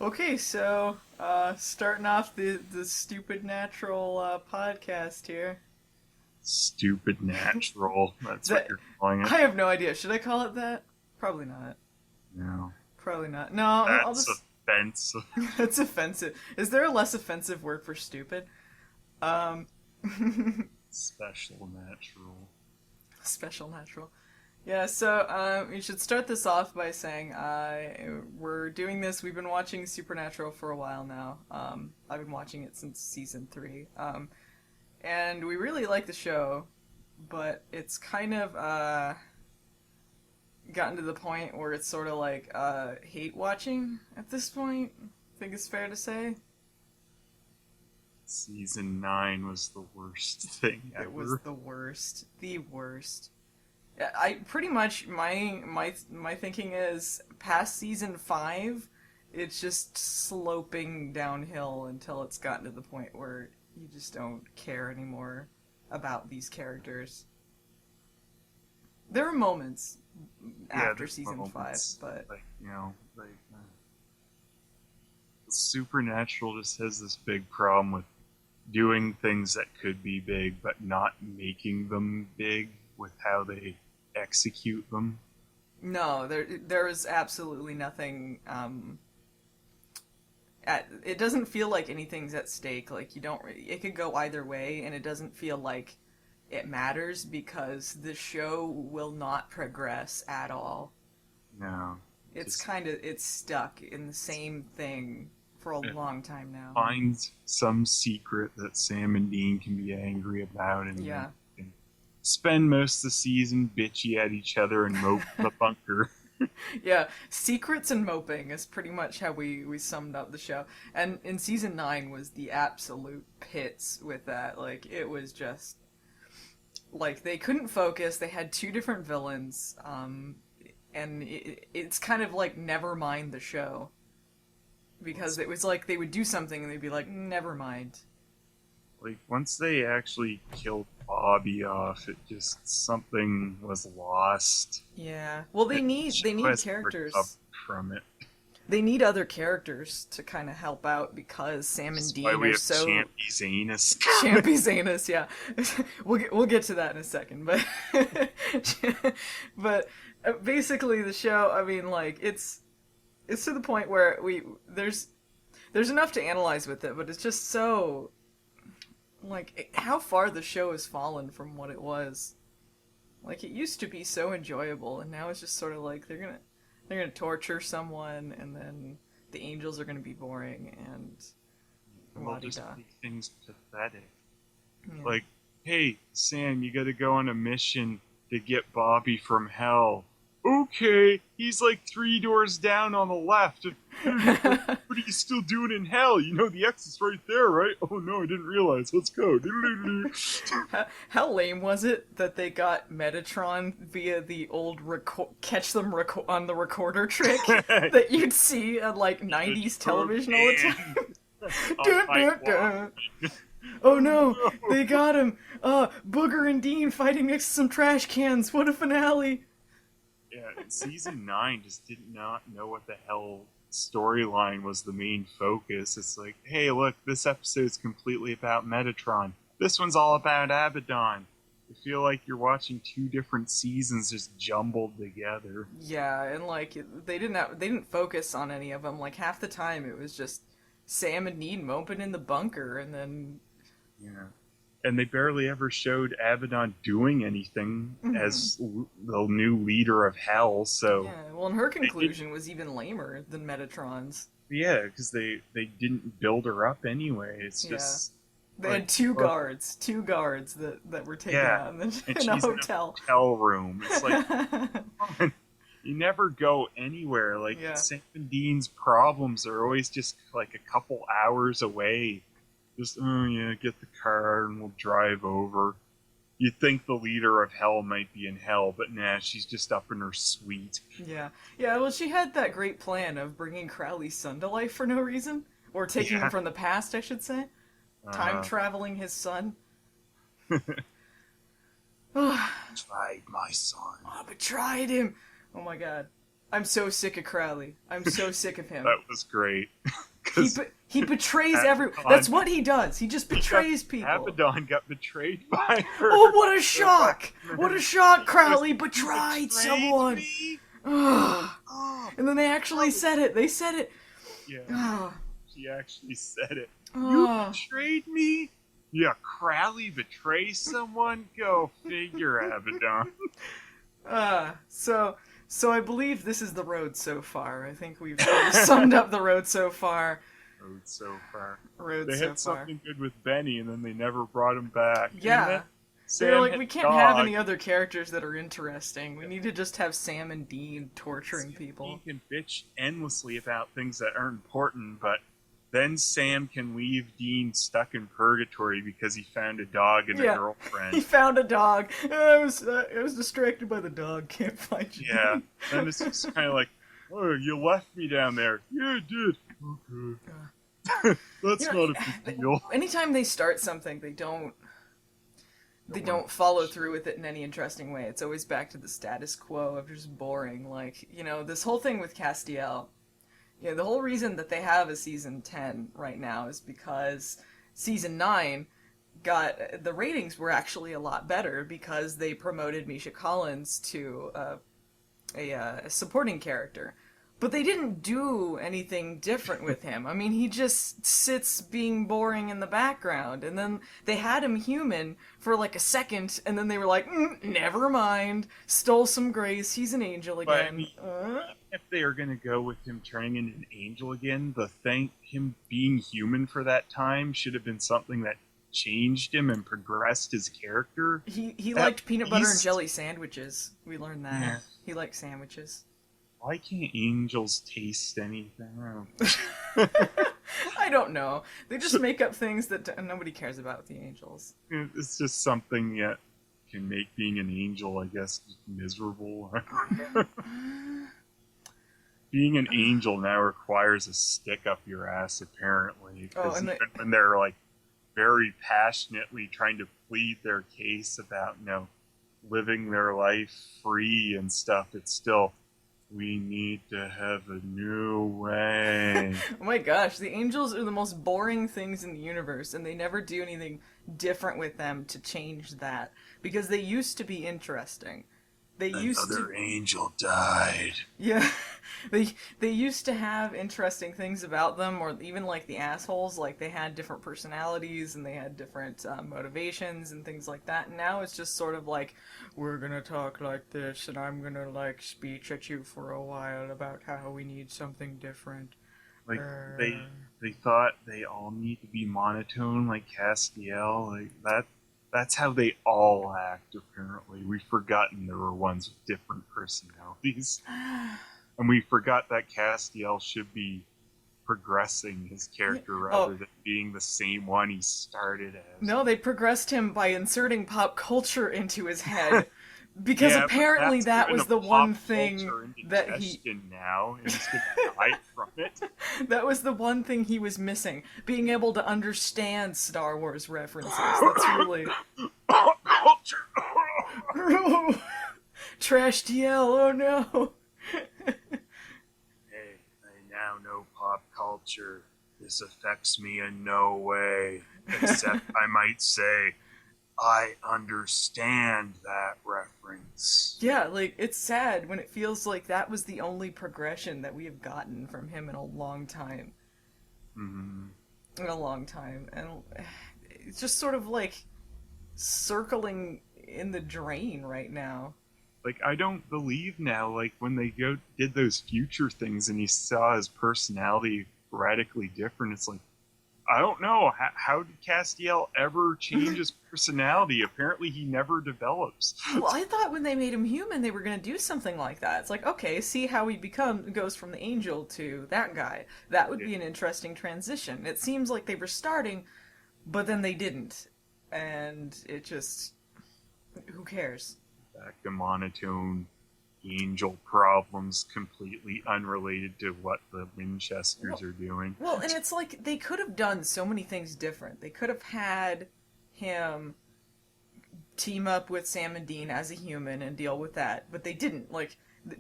Okay, so starting off the stupid natural podcast here. Stupid natural. Is That's what that you're calling it. I have no idea. Should I call it that? Probably not. No. Probably not. No, I'll That's just. offensive. That's offensive. Is there a less offensive word for stupid? Um, Special natural. special natural. Yeah, so we should start this off by saying we're doing this. We've been watching Supernatural for a while now. I've been watching it since season three. And we really like the show, but it's kind of gotten to the point where it's sort of like hate watching at this point. I think it's fair to say. Season 9 was the worst thing It was ever. the worst. The worst. I pretty much my thinking is past season 5, it's just sloping downhill until it's gotten to the point where you just don't care anymore about these characters. There are moments Yeah, after there's season 5, moments. but Supernatural just has this big problem with doing things that could be big, but not making them big with how they execute them. no, there is absolutely nothing. It doesn't feel like anything's at stake. Like you don't. It could go either way, and it doesn't feel like it matters because the show will not progress at all. No. It's Just kind of it's stuck in the same thing for a long time now. find some secret that Sam and Dean can be angry about, and then Yeah. can spend most of the season bitchy at each other and mope the bunker. Yeah, secrets and moping is pretty much how we summed up the show. And in season 9 was the absolute pits with that. Like it was just like they couldn't focus. They had two different villains, and it's kind of like never mind the show because it was like they would do something and they'd be like never mind. Like once they actually killed Bobby off, it just something was lost. Yeah. Well, The they show need hasn't recovered characters. from it. They need other characters to kind of help out because Sam and That's why Dean we are have so Champy Zanus. Champy Zanus, yeah. We'll get to that in a second, but but basically the show. I mean, like it's to the point where there's enough to analyze with it, but it's just so like how far the show has fallen from what it was. Like it used to be so enjoyable, and now it's just sort of like they're gonna torture someone, and then the angels are gonna be boring and And la they'll di just da. make things pathetic. Yeah. Like, hey, Sam, you gotta go on a mission to get Bobby from hell. Okay, he's like 3 doors down on the left. What are you still doing in hell? You know the exit's right there, right? Oh no, I didn't realize. Let's go. How lame was it that they got Metatron via the old catch them on the recorder trick that you'd see on like 90s television all the time? On Dun, my dun, walk. dun. Oh no, No. they got him! Booger and Dean fighting next to some trash cans. What a finale! Yeah, and season 9 just did not know what the hell storyline was the main focus. It's like, hey, look, this episode's completely about Metatron. This one's all about Abaddon. I feel like you're watching two different seasons just jumbled together. Yeah, and like they didn't focus on any of them. Like half the time it was just Sam and Dean moping in the bunker, and then Yeah. And they barely ever showed Abaddon doing anything mhm. as the new leader of Hell, so Yeah, well, and her they didn't. conclusion was even lamer than Metatron's. Yeah, because they didn't build her up anyway. It's Yeah, just they like, had uh, two guards that were taken yeah, out and in a she's in a hotel. hotel room. It's like, come on, you never go anywhere. Like Yeah, Sam and Dean's problems are always just like a couple hours away. Just oh yeah, get the car and we'll drive over. You'd think the leader of Hell might be in Hell, but nah, she's just up in her suite. yeah, yeah. Well, she had that great plan of bringing Crowley's son to life for no reason, or taking him Yeah. from the past, I should say. Time Uh, traveling his son. I Tried my son. betrayed him. Oh my god. I'm so sick of Crowley. I'm so sick of him. That was great. He Because he betrays everyone. That's what he does. He just betrays people. Abaddon got betrayed by her. Oh, what a shock! What a shock! Crowley betrayed betrayed someone. me? Ugh. Oh, And then they actually said it. They said it. yeah. Ugh. She actually said it. You Ugh. betrayed me? Yeah, Crowley betray someone? Go figure, Abaddon. So I believe this is the road so far. I think we've summed up the road so far. Road so far. Road They so had far. something good with Benny, and then they never brought him back. Yeah. They're Sam like, had we can't dog. have any other characters that are interesting. We need to just have Sam and Dean torturing people. He can bitch endlessly about things that aren't important, but then Sam can leave Dean stuck in purgatory because he found a dog and Yeah. a girlfriend. He found a dog. I was distracted by the dog. Can't find you. Yeah, and it's just kind of like, oh, you left me down there. Yeah, I did. Okay. That's You know, not a big deal. Anytime they start something, they don't follow through with it in any interesting way. It's always back to the status quo of just boring. Like, this whole thing with Castiel. The whole reason that they have a season 10 right now is because season 9 the ratings were actually a lot better because they promoted Misha Collins to a supporting character. But they didn't do anything different with him. I mean, he just sits being boring in the background. And then they had him human for like a second, and then they were like, never mind. Stole some grace. He's an angel again. But, I mean, if they are going to go with him turning into an angel again, him being human for that time should have been something that changed him and progressed his character. He liked peanut butter and jelly sandwiches. We learned that. Yeah. He liked sandwiches. Why can't angels taste anything? I don't know. They just make up things that nobody cares about with the angels. It's just something that can make being an angel, I guess, miserable. Being an angel now requires a stick up your ass, apparently. Because even when they're like very passionately trying to plead their case about, living their life free and stuff, it's still, we need to have a new way. Oh my gosh, the angels are the most boring things in the universe, and they never do anything different with them to change that. Because they used to be interesting. Another angel died. Yeah, they used to have interesting things about them, or even like the assholes, like they had different personalities and they had different motivations and things like that. And now it's just sort of like, we're gonna talk like this, and I'm gonna like speech at you for a while about how we need something different. Like they thought they all need to be monotone like Castiel, like that. That's how they all act, apparently. We've forgotten there were ones with different personalities. And we forgot that Castiel should be progressing his character rather than being the same one he started as. No, they progressed him by inserting pop culture into his head. Because apparently that was the one thing that he now and he's gonna die from it. That was the one thing he was missing, being able to understand Star Wars references. That's really culture. Trash TL. Oh no. Hey, I now know pop culture. This affects me in no way, except I might say, I understand that reference. Yeah, like, it's sad when it feels like that was the only progression that we have gotten from him in a long time. Mm-hmm. In a long time. And it's just sort of like circling in the drain right now. Like, I don't believe now, like, when they did those future things and he saw his personality radically different, it's like, I don't know. How did Castiel ever change his personality? Apparently he never develops. Well, I thought when they made him human, they were going to do something like that. It's like, okay, see how he goes from the angel to that guy. That would be an interesting transition. It seems like they were starting, but then they didn't. And it just... who cares? Back to monotone angel problems completely unrelated to what the Winchesters are doing. Well, and it's like they could have done so many things different. They could have had him team up with Sam and Dean as a human and deal with that, but they didn't. Like,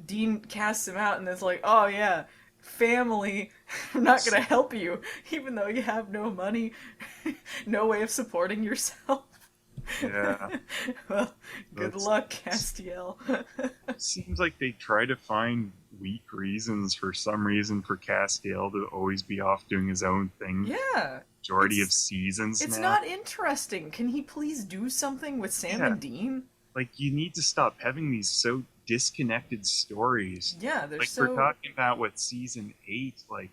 Dean casts him out, and it's like, oh yeah, family, I'm not gonna help you, even though you have no money, no way of supporting yourself. Yeah, Well, good that's luck, Castiel. seems like they try to find weak reasons for some reason for Castiel to always be off doing his own thing. Yeah, Majority of it's seasons it's now. not interesting. Can he please do something with Sam Yeah, and Dean? like you need to stop having these so disconnected stories. Yeah, they're Like we're so. talking about with season 8, like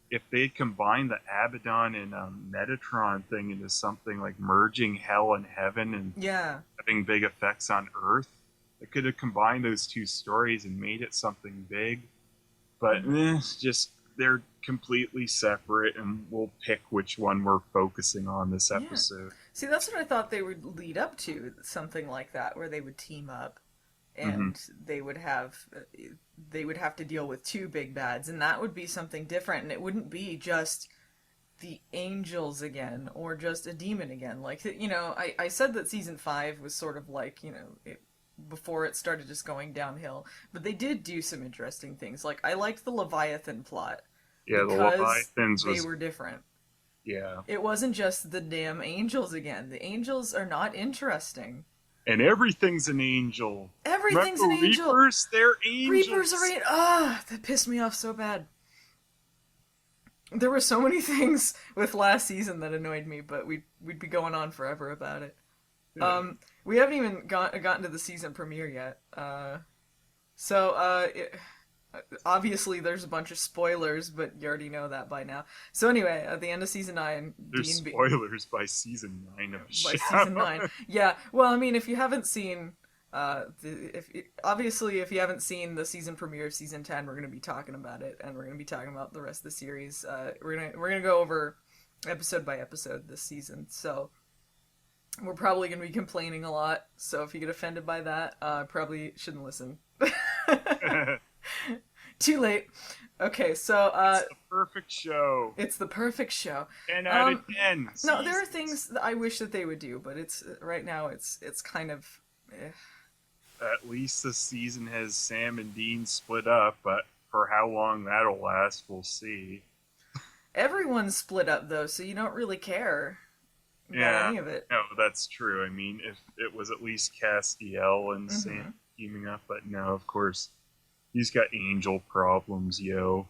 if they'd combined the Abaddon and Metatron thing into something like merging hell and heaven and Yeah, having big effects on Earth, they could have combined those two stories and made it something big. But just they're completely separate, and we'll pick which one we're focusing on this yeah. episode. See, that's what I thought they would lead up to, something like that, where they would team up Hmm. and they would have to deal with two big bads, and that would be something different, and it wouldn't be just the angels again or just a demon again. Like, I said that season 5 was sort of like, before it started just going downhill, but they did do some interesting things. Like, I liked the Leviathan plot Yeah, the because Leviathans they was were different. yeah, It wasn't just the damn angels again. The angels are not interesting. and everything's an angel. Everything's an Remember angel. Reapers? They're Reapers are angels. in. Ah, that pissed me off so bad. There were so many things with last season that annoyed me, but we'd be going on forever about it. Yeah. We haven't even gotten to the season premiere yet. So obviously there's a bunch of spoilers, but you already know that by now. So anyway, at the end of season 9, There's spoilers by season 9 of the by show. season 9. Yeah, well, I mean, if you haven't seen obviously if you haven't seen the season premiere of season 10, we're going to be talking about it, and we're going to be talking about the rest of the series. We're going to go over episode by episode this season. So we're probably going to be complaining a lot. So if you get offended by that, probably shouldn't listen. Too late. Okay, so It's the perfect show. it's the perfect show. 10 out of 10. No, there are Seasons. things that I wish that they would do, but it's right now it's kind of At least this season has Sam and Dean split up, but for how long that'll last, we'll see. everyone's split up though, so you don't really care about Yeah, any of it. no, that's true. I mean, if it was at least Castiel and Hmm. Sam teaming up, but no, of course, he's got angel problems, yo.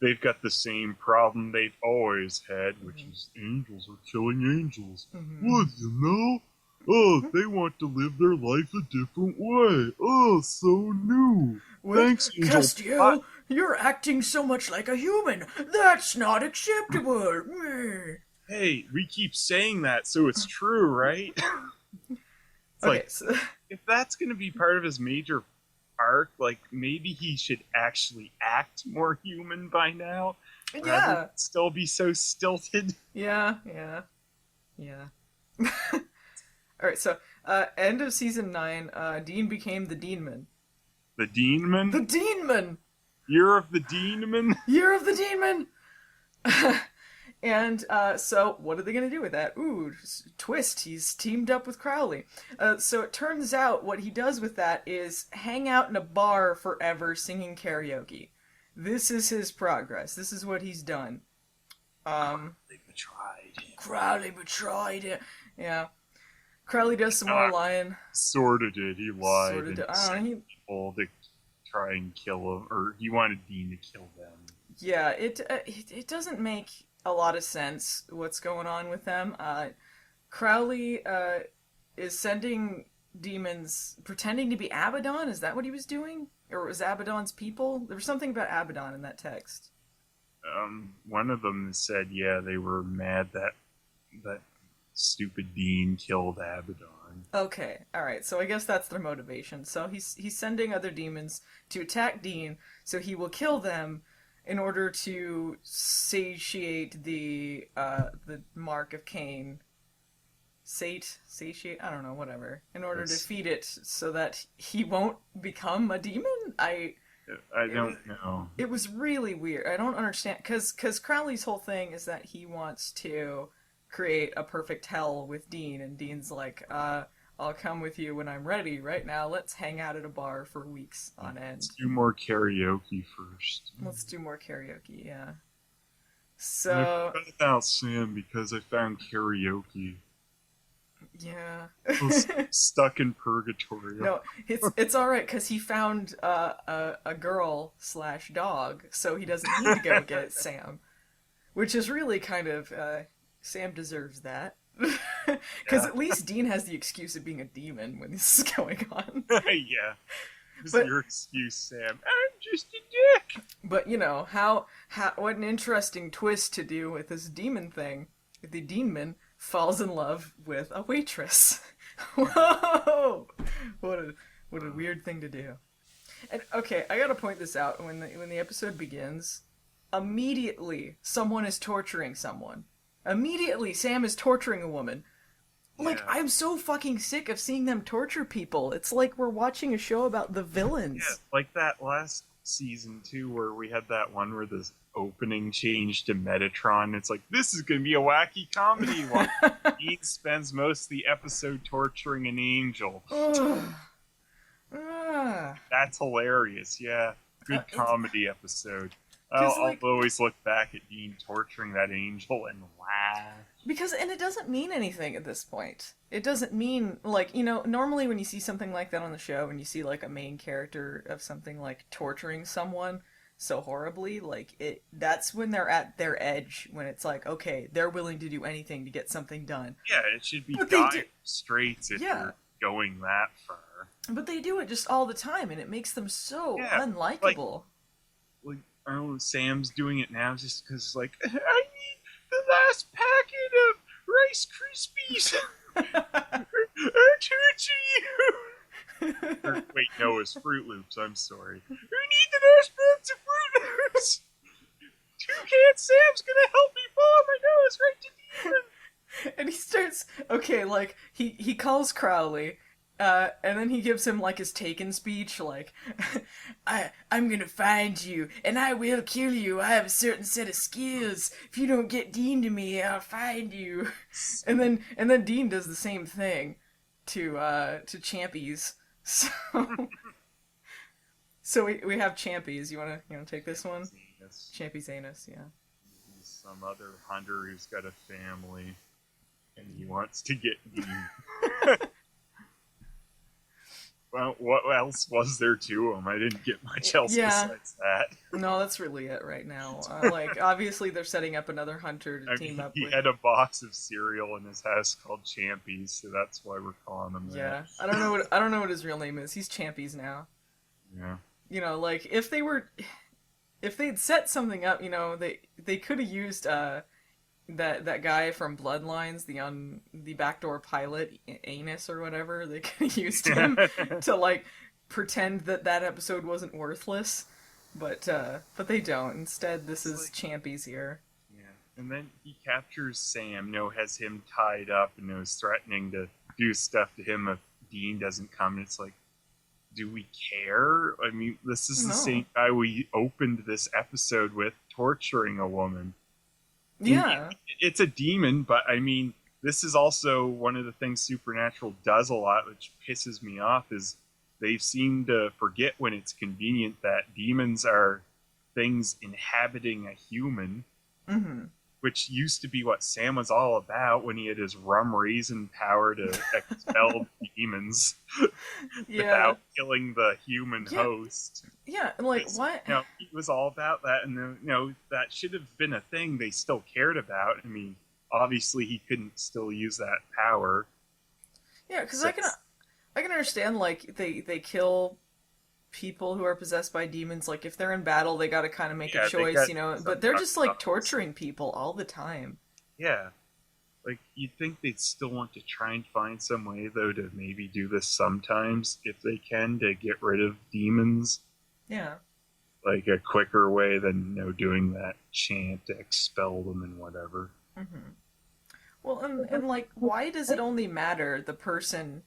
They've got the same problem they've always had, which is angels are killing angels. Hmm. What, you know? Oh, they want to live their life a different way. Oh, so new. What? Thanks, Angel. Castiel, you're acting so much like a human. That's not acceptable. Meh. Hey, we keep saying that, so it's true, right? It's Okay, like, so if that's going to be part of his major arc, like, maybe he should actually act more human by now, rather yeah, than still be so stilted. yeah, yeah, yeah. All right, so end of season 9, Dean became the Deanmon. The Deanman? The Deanmon. Year of the Deanman? Year of the Demon. And so, what are they going to do with that? Ooh, twist, he's teamed up with Crowley. So it turns out what he does with that is hang out in a bar forever singing karaoke. This is his progress. This is what he's done. They betrayed him. Crowley betrayed it. Yeah. Crowley does some more lying. Sorta did. He lied. Sort of. And I don't know. sent people to try and kill him, or he wanted Dean to kill them. Yeah, it doesn't make a lot of sense what's going on with them. Crowley is sending demons pretending to be Abaddon. Is that what he was doing, or was Abaddon's people? There was something about Abaddon in that text. One of them said, yeah, they were mad that that stupid Dean killed Abaddon. Okay, all right. So I guess that's their motivation. So he's sending other demons to attack Dean, so he will kill them in order to satiate the mark of Cain. Satiate? I don't know, whatever. In order to That's- feed it so that he won't become a demon? I don't know. It was really weird. I don't understand, cuz Crowley's whole thing is that he wants to create a perfect hell with Dean, and Dean's like, I'll come with you when I'm ready. Right now, let's hang out at a bar for weeks on Let's end. do more karaoke first. Let's do more karaoke, yeah. And I So, forgot about Sam because I found karaoke. yeah. I was stuck in purgatory. No, it's all right because he found a girl slash dog, so he doesn't need to go get Sam, which is really kind of Sam deserves that. Because Yeah. at least Dean has the excuse of being a demon when this is going on. Yeah. This is But your excuse, Sam. I'm just a dick. but you know how what an interesting twist to do with this demon thing. The demon falls in love with a waitress. Whoa! What a what a weird thing to do. And okay, I gotta point this out. When the episode begins, immediately someone is torturing someone. Immediately, Sam is torturing a woman. Like, Yeah. I'm so fucking sick of seeing them torture people. It's like we're watching a show about the Yeah, villains. like that last season too, where we had that one where the opening changed to Metatron. It's like this is gonna be a wacky comedy one. He spends most of the episode torturing an angel. Ugh. Ah. That's hilarious. Yeah, good It's comedy episode. because I'll like always look back at Dean torturing that angel and laugh. because and it doesn't mean anything at this point. It doesn't mean like, normally when you see something like that on the show and you see like a main character of something like torturing someone so horribly, like it that's when they're at their edge, when it's like, okay, they're willing to do anything to get something done. Yeah, it should be But they do dire straits if Yeah. you're going that far. But they do it just all the time and it makes them so Yeah, unlikable. like I don't know, Sam's doing it now just because like I need the last packet of Rice Krispies. I'll torture you. Or, wait, no, it's Fruit Loops. I'm sorry. I need the last box of Fruit Loops. Toucan Sam's gonna help me follow my nose right to the end. And he starts, okay, like he calls Crowley, and then he gives him like his Taken speech, like, I'm gonna find you and I will kill you. I have a certain set of skills. If you don't get Dean to me, I'll find you. And then Dean does the same thing to Champies. So so we have Champies. You wanna take this one? Yes. Champies Anus, yeah. He's some other hunter who's got a family, and he wants to get Dean. Well, what else was there to him? I didn't get much else Yeah. besides that. No, that's really it right now. Like, obviously, they're setting up another hunter to I team mean, up he with. had a box of cereal in his house called Champies, so that's why we're calling him that. Yeah, I don't know what his real name is. He's Champies now. Yeah. Like if they'd set something up, they could have used that guy from Bloodlines, the backdoor pilot, Anus or whatever. They could have used him to like pretend that episode wasn't worthless, but they don't. Instead, this is like- Champies here. Yeah. And then he captures Sam, has him tied up, and is threatening to do stuff to him if Dean doesn't come. And it's like, do we care? I mean, this is the No. same guy we opened this episode with torturing a woman. Yeah. It's a demon, but I mean, this is also one of the things Supernatural does a lot, which pisses me off, is they seem to forget when it's convenient that demons are things inhabiting a human, Mm-hmm. which used to be what Sam was all about when he had his rum raisin power to expel demons Yeah. without killing the human Yeah. host. Yeah, like what? He was all about that, and that should have been a thing they still cared about. I mean, obviously he couldn't still use that power. Yeah, because I can understand like they kill people who are possessed by demons. Like if they're in battle, they got to kind of make Yeah, a they choice, got But they're just like some- torturing people all the time. Yeah. Like, you'd think they'd still want to try and find some way, though, to maybe do this sometimes, if they can, to get rid of demons. Yeah. Like, a quicker way than, doing that chant to expel them and whatever. Mm-hmm. Well, and like, why does it only matter the person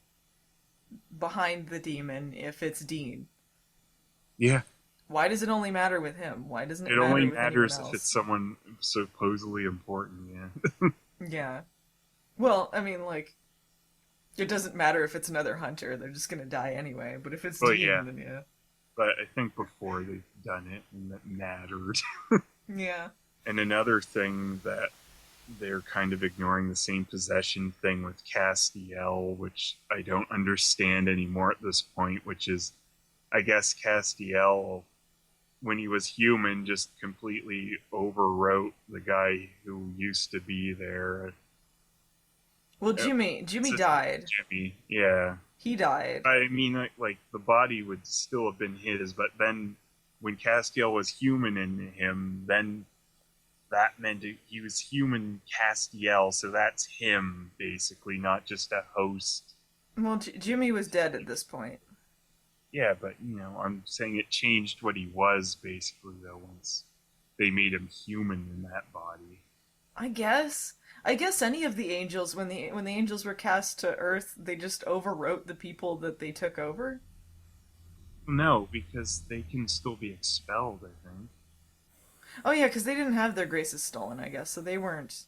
behind the demon if it's Dean? Yeah. Why does it only matter with him? Why doesn't it It matter only with matters anyone if it's else? someone supposedly important, yeah. Yeah. Well, I mean, like, It doesn't matter if it's another hunter; they're just gonna die anyway. But if it's But Dean, yeah, then yeah, but I think before they've done it and that mattered. yeah. And another thing that they're kind of ignoring the same possession thing with Castiel, which I don't understand anymore at this point, which is I guess Castiel, when he was human, just completely overwrote the guy who used to be there. Well, Uh, Jimmy It's died. Jimmy, yeah. He died. I mean, like the body would still have been his, but then when Castiel was human in him, then that meant he was human Castiel, so that's him basically, not just a host. Well, Jimmy was dead at this point. Yeah, but I'm saying it changed what he was basically though once they made him human in that body. I guess. I guess any of the angels, when the angels were cast to Earth, they just overwrote the people that they took over. No, because they can still be expelled, I think. Oh yeah, because they didn't have their graces stolen, I guess, so they weren't.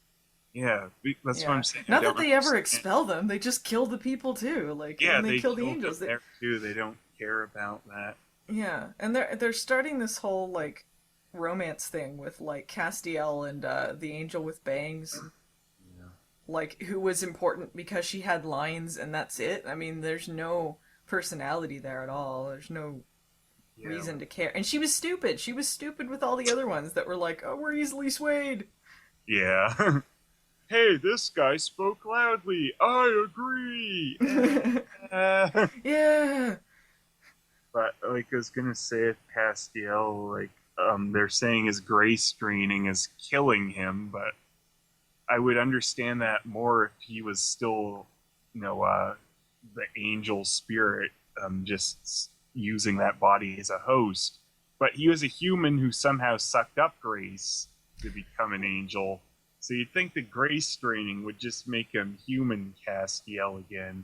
Yeah, that's what I'm Yeah, saying. I not that don't they ever understand. expel them; they just kill the people too. Like Yeah, when they they kill the killed him angels, they there too. They don't care about that. yeah, and they're starting this whole like romance thing with like Castiel and the angel with bangs, Yeah, like who was important because she had lines and that's it. I mean, there's no personality there at all. There's no yeah, reason to care. And she was stupid. She was stupid with all the other ones that were like, "Oh, we're easily swayed." yeah. Hey, this guy spoke loudly. I agree. Yeah. But like I was gonna say, if Castiel, like they're saying his grace draining is killing him, but I would understand that more if he was still, you know, the angel spirit, just using that body as a host. But he was a human who somehow sucked up grace to become an angel. So you'd think the grace draining would just make him human Castiel again.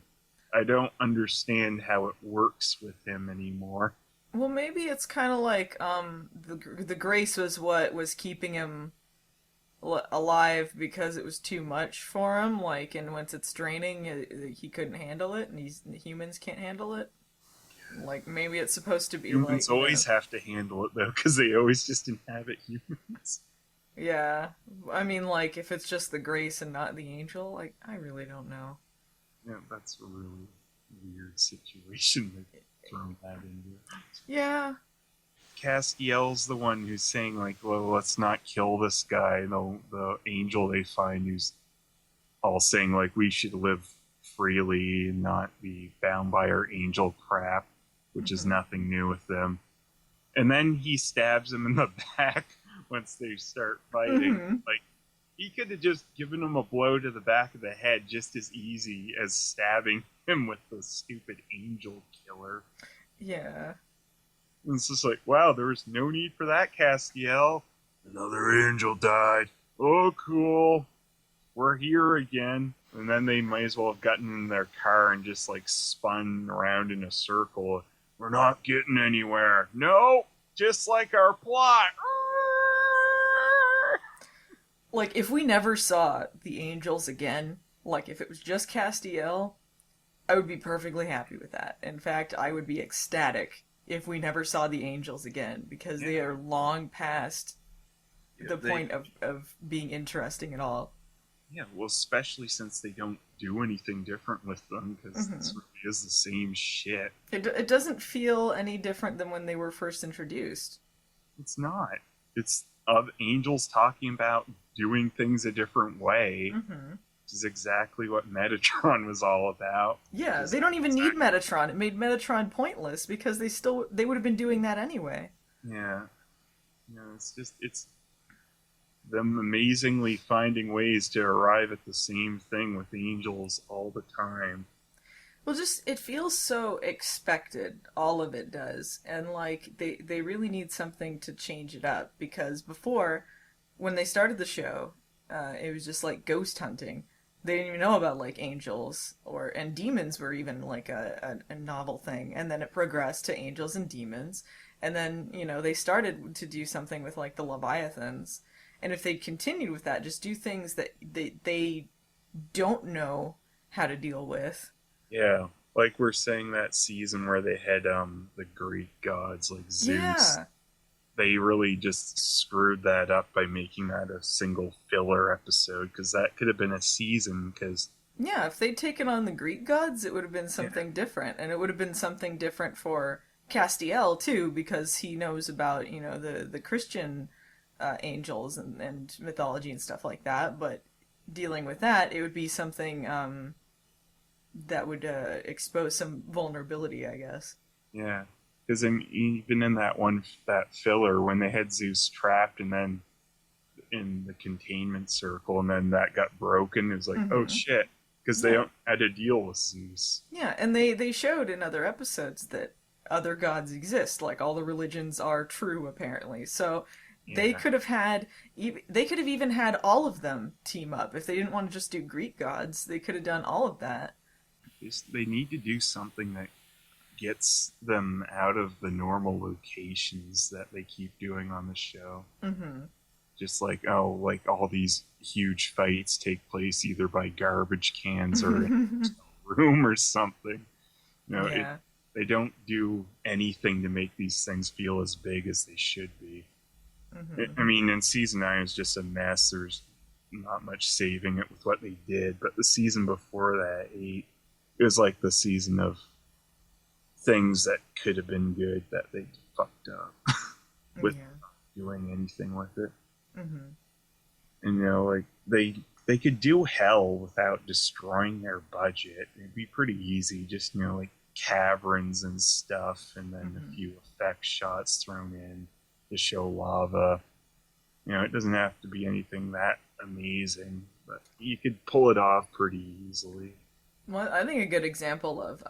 I don't understand how it works with him anymore. Well, maybe it's kind of like the grace was what was keeping him alive because it was too much for him. Like, and once it's draining, he couldn't handle it, and humans can't handle it. Like, maybe it's supposed to be Humans like always have to handle it though, because they always just inhabit humans. yeah. I mean, like if it's just the grace and not the angel, like I really don't know. Yeah, that's a really weird situation they've thrown that into. Yeah. Castiel's the one who's saying like, "Well, let's not kill this guy." The angel they find who's all saying like, "We should live freely and not be bound by our angel crap," which is Hmm. nothing new with them. And then he stabs him in the back once they start fighting. Hmm. Like he could have just given him a blow to the back of the head just as easy as stabbing him with the stupid angel killer. Yeah. And it's just like, wow, there was no need for that, Castiel. Another angel died. Oh, cool. We're here again. And then they might as well have gotten in their car and just like spun around in a circle. We're not getting anywhere. No, just like our plot. Like if we never saw the angels again, like if it was just Castiel, I would be perfectly happy with that. In fact, I would be ecstatic if we never saw the angels again because Yeah, they are long past yeah, the point of being interesting at all. yeah. Well, especially since they don't do anything different with them because Hmm. this really is the same shit. It doesn't feel any different than when they were first introduced. It's not. It's of angels talking about doing things a different way, Hmm. which is exactly what Metatron was all about. Yeah, Is they don't even need exact- Metatron. It made Metatron pointless because they would have been doing that anyway. yeah, it's them amazingly finding ways to arrive at the same thing with angels all the time. Well, just it feels so expected. All of it does, and like they really need something to change it up because before, when they started the show, it was just like ghost hunting. They didn't even know about like angels or and demons were even like a novel thing, and then it progressed to angels and demons, and then they started to do something with like the leviathans, and if they continued with that, just do things that they don't know how to deal with Yeah, like we're saying that season where they had the Greek gods like Zeus. Yeah. They really just screwed that up by making that a single filler episode because that could have been a season. Because Yeah, if they'd taken on the Greek gods, it would have been yeah, something different. And it would have been something different for Castiel, too, because he knows about, the Christian angels and mythology and stuff like that. But dealing with that, it would be something that would expose some vulnerability, I guess. yeah, because even in that filler when they had Zeus trapped and then in the containment circle and then that got broken, it was like oh Hmm. shit because they Yeah. don't had to deal with Zeus. Yeah, and they showed in other episodes that other gods exist. Like all the religions are true, apparently. So they Yeah, could have had, they could have even had all of them team up if they didn't want to just do Greek gods. They could have done all of that. they need to do something that gets them out of the normal locations that they keep doing on the show. Hmm. Just like oh, like all these huge fights take place either by garbage cans or in a room or something. It Yeah. they don't do anything to make these things feel as big as they should be. Hmm. I mean, in season 9 it was just a mess. There's not much saving it with what they did, but the season before that, 8, it was like the season of things that could have been good that they fucked up with Yeah. doing anything with it. Hmm. And like they could do hell without destroying their budget. It'd be pretty easy, just like caverns and stuff, and then a Hmm. few effect shots thrown in to show lava. It doesn't have to be anything that amazing, but you could pull it off pretty easily. Well, I think a good example of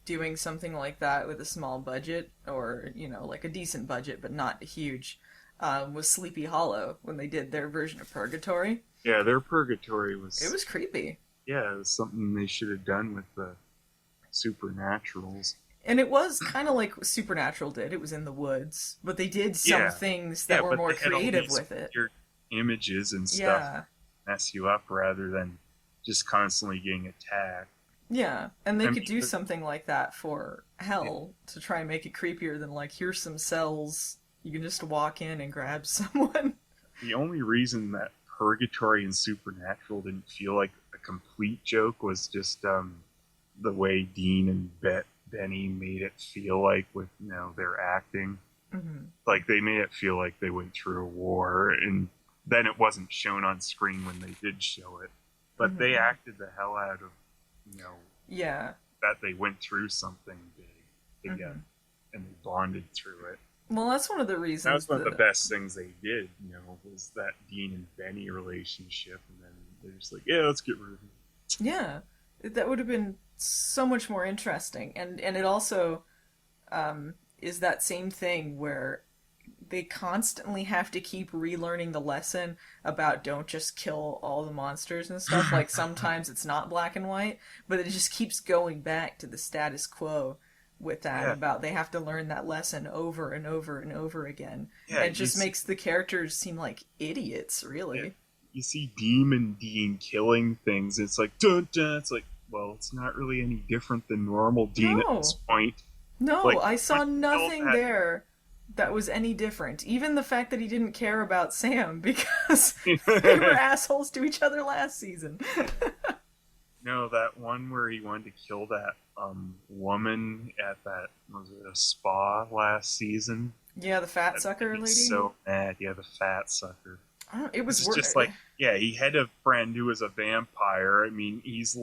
doing something like that with a small budget, or like a decent budget but not huge, was Sleepy Hollow when they did their version of Purgatory. Yeah, their purgatory It was was creepy. yeah, it was something they should have done with the supernaturals. And it was kind of like Supernatural did. It was in the woods, but they did some Yeah, things yeah, that were but more they had all creative these with it. weird images and stuff Yeah. mess you up rather than just constantly getting attacked. Yeah. And they I could mean, do something like that for yeah, Hell to try and make it creepier than like here's some cells. You can just walk in and grab someone. the only reason that Purgatory and Supernatural didn't feel like a complete joke was just the way Dean and Benny made it feel like with their acting. Hmm. Like they made it feel like they went through a war, and then it wasn't shown on screen when they did show it. But they Hmm. acted the hell out of you know Yeah. that they went through something big together Hmm. and they bonded through it. Well, that's one of the That reasons was one of the that. best things they did, was that Dean and Benny relationship. And then they're just like, yeah, let's get rid of it. Yeah, that would have been so much more interesting, and it also is that same thing where they constantly have to keep relearning the lesson about don't just kill all the monsters and stuff. Like sometimes it's not black and white, but it just keeps going back to the status quo with that Yeah, about they have to learn that lesson over and over and over again. yeah. And it just makes the characters seem like idiots, Yeah, really. you see Demon Dean killing things. It's like, dun, dun. It's like, well, it's not really any different than normal Dean at this No. point. No, Like, I when saw he killed nothing that. there that was any different. Even the fact that he didn't care about Sam because they were assholes to each other last season. No, that one where he wanted to kill that woman at that, was it a spa last season? Yeah, the fat That made sucker me lady. so mad. Yeah, the fat sucker. It This was is just like, yeah, he had a friend who was a vampire. I mean, they've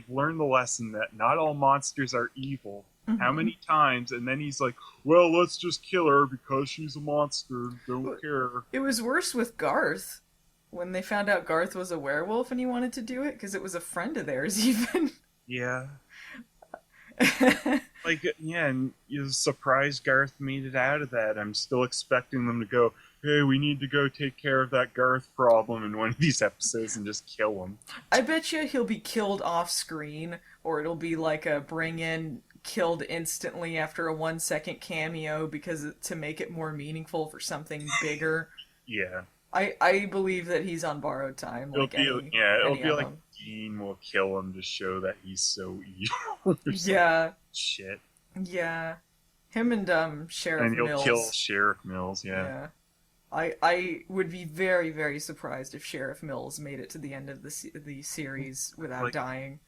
learned the lesson that not all monsters are evil. How Mhm. many times? And then he's like, well, let's just kill her because she's a monster. Don't care. It was worse with Garth when they found out Garth was a werewolf and he wanted to do it because it was a friend of theirs, even. Yeah. Like, yeah, and you're surprised Garth made it out of that. I'm still expecting them to go, hey, we need to go take care of that Garth problem in one of these episodes and just kill him. I bet you he'll be killed off screen, or it'll be like a bring in killed instantly after a 1 second cameo because to make it more meaningful for something bigger. Yeah. I believe that he's on borrowed time, It'll like be, yeah, it'll any be of like them. Dean will kill him to show that he's so evil or some Yeah, shit. yeah. Him and Sheriff And he'll kill Mills. Sheriff Mills, yeah. Yeah. I would be very, very surprised if Sheriff Mills made it to the end of the series without Like, dying.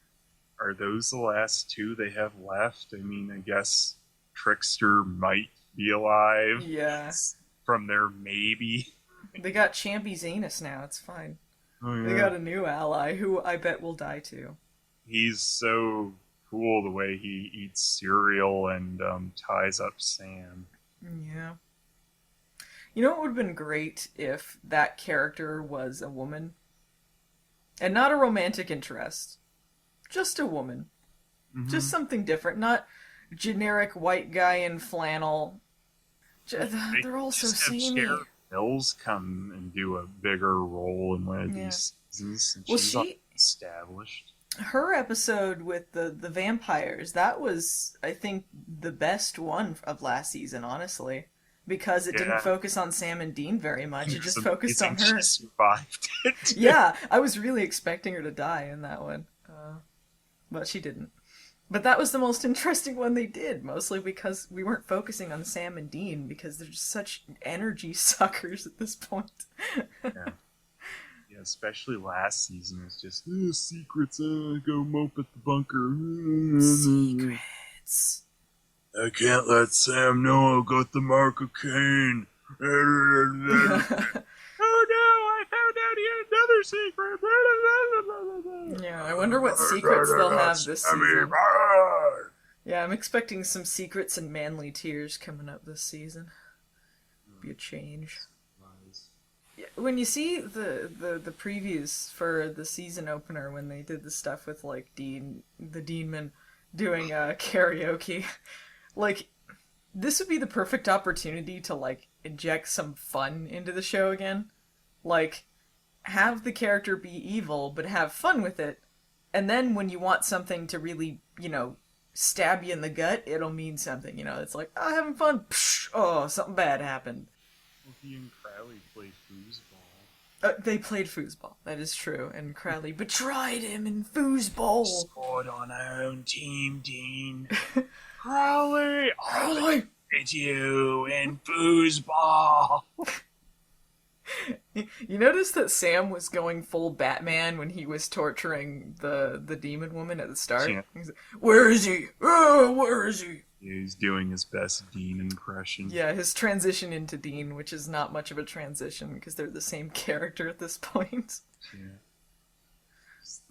are those the last two they have left? I mean, I guess Trickster might be alive Yeah. from their maybe. They got Champy's anus now, it's fine. Oh, They yeah. got a new ally who I bet will die too. He's so cool the way he eats cereal and ties up Sam. Yeah. You know what would have been great if that character was a woman? And not a romantic interest. Just a woman. Mm-hmm. Just something different. Not generic white guy in flannel. They They're all so just have samey. Sheriff Mills come and do a bigger role in one of Yeah. these seasons since Well, she's she established. her episode with the vampires, that was I think the best one of last season, honestly, because it didn't Yeah. focus on Sam and Dean very much. It It's just focused on amazing her. she survived it. Yeah, I was really expecting her to die in that one, but she didn't. But that was the most interesting one they did, mostly because we weren't focusing on Sam and Dean because they're just such energy suckers at this point. Yeah. Yeah, especially last season. It's just secrets. Go mope at the bunker. Secrets. I can't let Sam know I got the mark of Cain. Oh no! I found out yet another secret. Yeah, I wonder what secrets they'll have this season. Yeah, I'm expecting some secrets and manly tears coming up this season. Be a change. Yeah, when you see the previews for the season opener, when they did the stuff with like the Deanmon doing karaoke, like this would be the perfect opportunity to like inject some fun into the show again. Like have the character be evil, but have fun with it, and then when you want something to really, stab you in the gut, it'll mean something. It's like, oh, having fun. Psh, oh, something bad happened. Well, he and Crowley played foosball. They played foosball. That is true, and Crowley betrayed him in foosball. Scored on our own team, Dean. Crowley, Crowley. it's you in foosball. You notice that Sam was going full Batman when he was torturing the demon woman at the start? Yeah. He's like, where is he? Oh, where is he? He's doing his best Dean impression. Yeah, his transition into Dean, which is not much of a transition because they're the same character at this point. Yeah.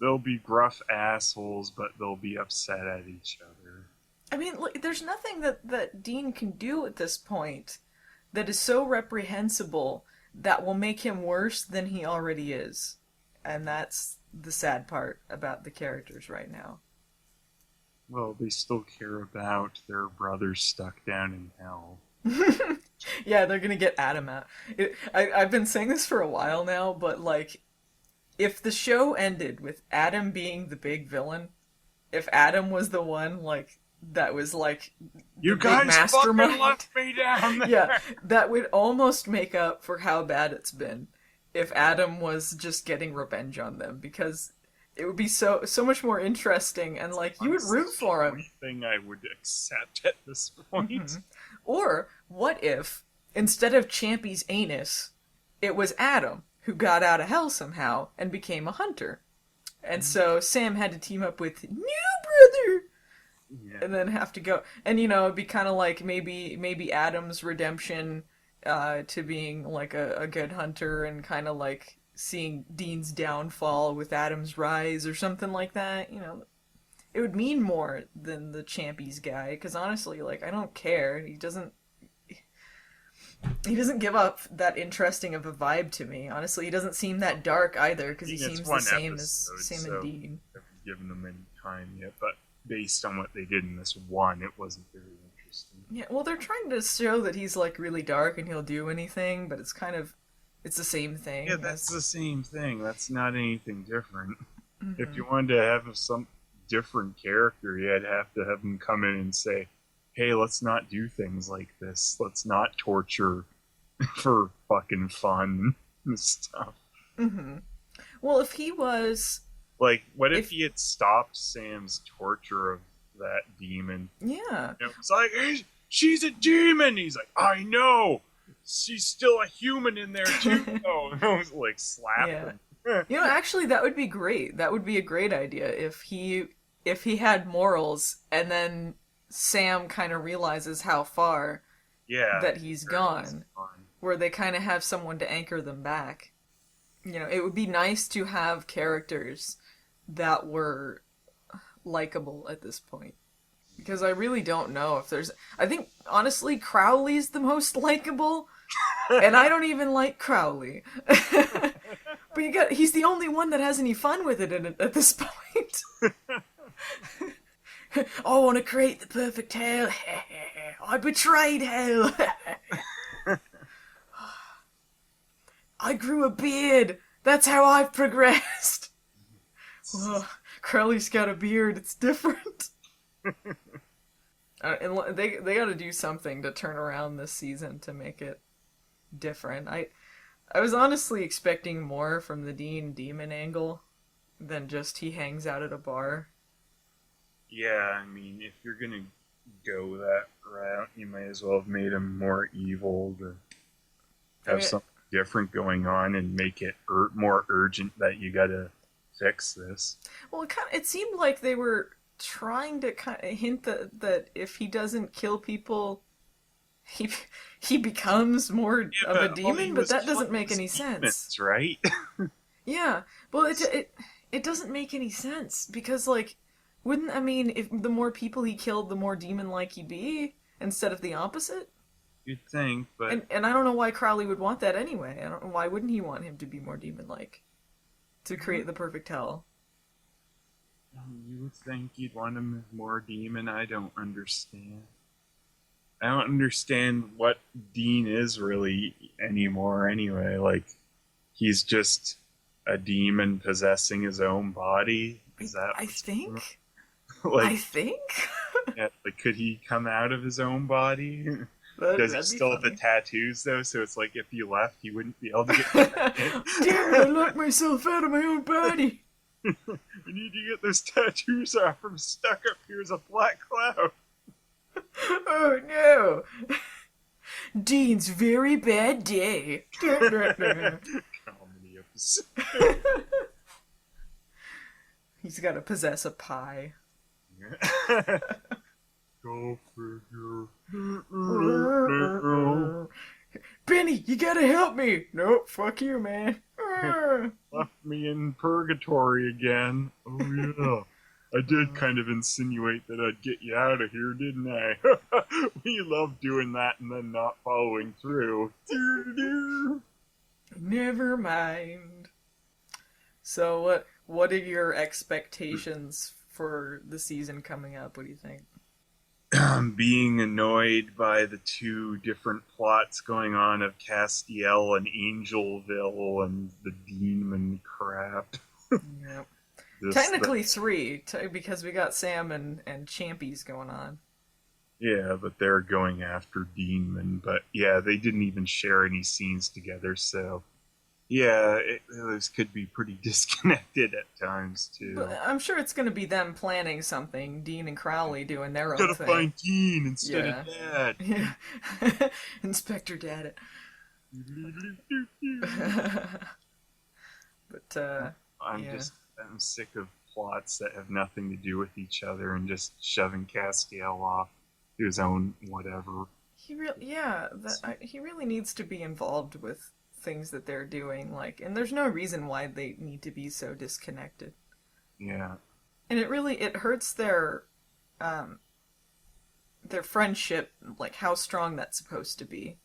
They'll be gruff assholes, but they'll be upset at each other. I mean, look, there's nothing that Dean can do at this point that is so reprehensible that will make him worse than he already is. And that's the sad part about the characters right now. Well, they still care about their brother stuck down in hell. Yeah, they're gonna get Adam out. I've been saying this for a while now, but like, if the show ended with Adam being the big villain, if Adam was the one like that was like You the big guys fucking mastermind, left me down there. yeah, that would almost make up for how bad it's been if Adam was just getting revenge on them, because it would be so much more interesting, and like you would root for him. Thing I would accept at this point. Mm-hmm. Or what if instead of Champy's anus, it was Adam who got out of hell somehow and became a hunter, and so Sam had to team up with new brother. Yeah. And then have to go, and it'd be kind of like maybe Adam's redemption to being like a good hunter, and kind of like seeing Dean's downfall with Adam's rise or something like that. It would mean more than the Champies guy, because honestly, like, I don't care. He doesn't give up that interesting of a vibe to me. Honestly, he doesn't seem that dark either, because he seems the same as Sam and Dean. I haven't given him any time yet, but based on what they did in this one, it wasn't very interesting. Yeah, well, they're trying to show that he's like really dark and he'll do anything, but it's the same thing. Yeah, that's the same thing. That's not anything different. Mm-hmm. If you wanted to have some different character, you'd have to have him come in and say, hey, let's not do things like this. Let's not torture for fucking fun and stuff. Mm-hmm. Well, if he was Like, what if If he had stopped Sam's torture of that demon? yeah, You know, it's like, hey, she's a demon. He's like, I know. She's still a human in there too. Oh, and I was like, slap yeah. him. You know, actually, that would be great. That would be a great idea if he had morals, and then Sam kind of realizes how far Yeah, that he's sure, he's gone, fine. where they kind of have someone to anchor them back. You know, it would be nice to have characters that were likable at this point. Because I really don't know if there's. I think, honestly, Crowley's the most likable, and I don't even like Crowley. But he's the only one that has any fun with it at this point. I want to create the perfect hell. I betrayed hell. I grew a beard. That's how I've progressed. Well, Crowley's got a beard. It's different. And they got to do something to turn around this season to make it different. I was honestly expecting more from the Dean Demon angle than just he hangs out at a bar. Yeah, I mean, if you're gonna go that route, you might as well have made him more evil to I have mean, something different going on and make it more urgent that you gotta fix this. well, it seemed like they were trying to kind of hint that if he doesn't kill people, he he becomes more Yeah, of a but all he demon. But was that killing doesn't make was any sense. demons, right? Yeah, well, it doesn't make any sense because like, wouldn't I mean if the more people he killed, the more demon-like he'd be instead of the opposite? You'd think, but And I don't know why Crowley would want that anyway. I don't know why wouldn't he want him to be more demon-like to create the perfect hell? you would think you'd want him more demon. I don't understand. I don't understand what Dean is really anymore anyway. Like, he's just a demon possessing his own body. I, Is that I what's going think on? I Like, think yeah, like, could he come out of his own body? Does he that'd be still have the funny. tattoos though? So it's like if he left, he wouldn't be able to get back in. Damn it! I locked myself out of my own body. We need to get those tattoos off. I'm stuck up here as a black cloud. Oh no! Dean's very bad day. Comedy episode. He's got to possess a pie. Go figure. Benny, you gotta help me. Nope, fuck you, man. Left me in purgatory again. Oh yeah. I did kind of insinuate that I'd get you out of here, didn't I? We love doing that and then not following through. Never mind. So what are your expectations for the season coming up? What do you think? Being annoyed by the two different plots going on of Castiel and Angelville and the demon crap. Yep. Just Technically three, because we got Sam and Champies going on. yeah, but they're going after Deanmon. But yeah, they didn't even share any scenes together, so yeah, those could be pretty disconnected at times But too. I'm sure it's going to be them planning something. Dean and Crowley doing their own Gotta thing. find Dean instead Yeah. of Dad. Yeah. Inspector Data. But I'm yeah. just I'm sick of plots that have nothing to do with each other and just shoving Castiel off to his own whatever. He really needs to be involved with things that they're doing. Like, and there's no reason why they need to be so disconnected. Yeah. And it hurts um their friendship, like how strong that's supposed to be.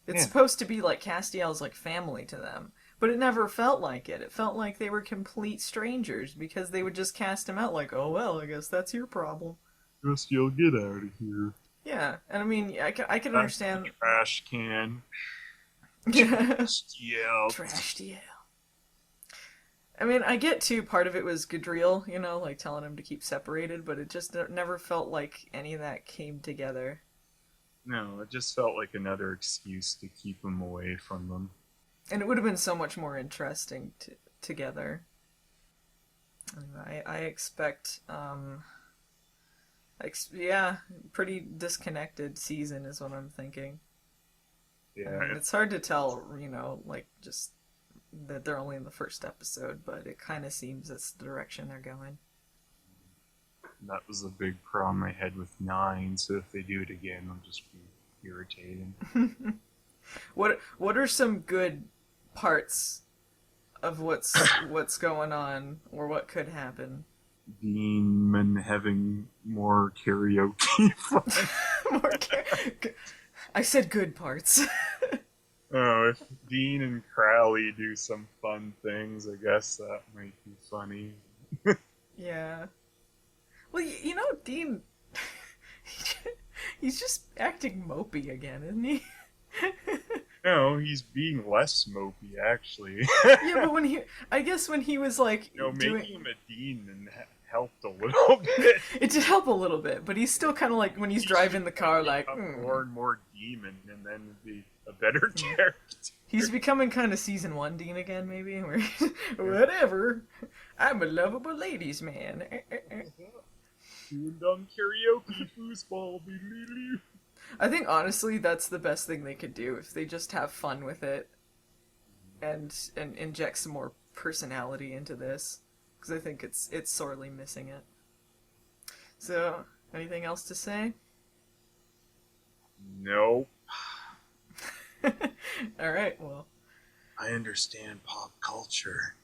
It's Yeah. supposed to be like Castiel's like family to them, but it never felt like it. It felt like they were complete strangers because they would just cast him out like, oh well, I guess that's your problem. Castiel, get out of here. Yeah, and I mean, I can Back to the understand. trash can. Trash Castiel. DL. I mean, I get too. Part of it was Gadriel, like telling him to keep separated, but it just never felt like any of that came together. No, it just felt like another excuse to keep him away from them. And it would have been so much more interesting together. Anyway, I expect, yeah, pretty disconnected season is what I'm thinking. I Yeah, mean, it's hard to tell, like just that they're only in the first episode, but it kind of seems that's the direction they're going. that was a big problem I had with 9, so if they do it again, it'll just be irritating. What are some good parts of what's going on or what could happen? Deanmon having more karaoke fun. More I said good parts. Oh, if Dean and Crowley do some fun things, I guess that might be funny. Yeah. Well, Dean, he's just acting mopey again, isn't he? No, he's being less mopey, actually. Yeah, but I guess when he was like Making doing, him a Dean and helped a little bit. it did help a little bit, but he's still kind of like when he's He driving should the car, like, become more and more demon, and then be a better character. he's becoming kind of season one Dean again, maybe. Where whatever, I'm a lovable ladies man. Doing dumb karaoke foosball. I think honestly that's the best thing they could do if they just have fun with it and inject some more personality into this because I think it's sorely missing it. So, anything else to say? Nope. All right, well, I understand pop culture.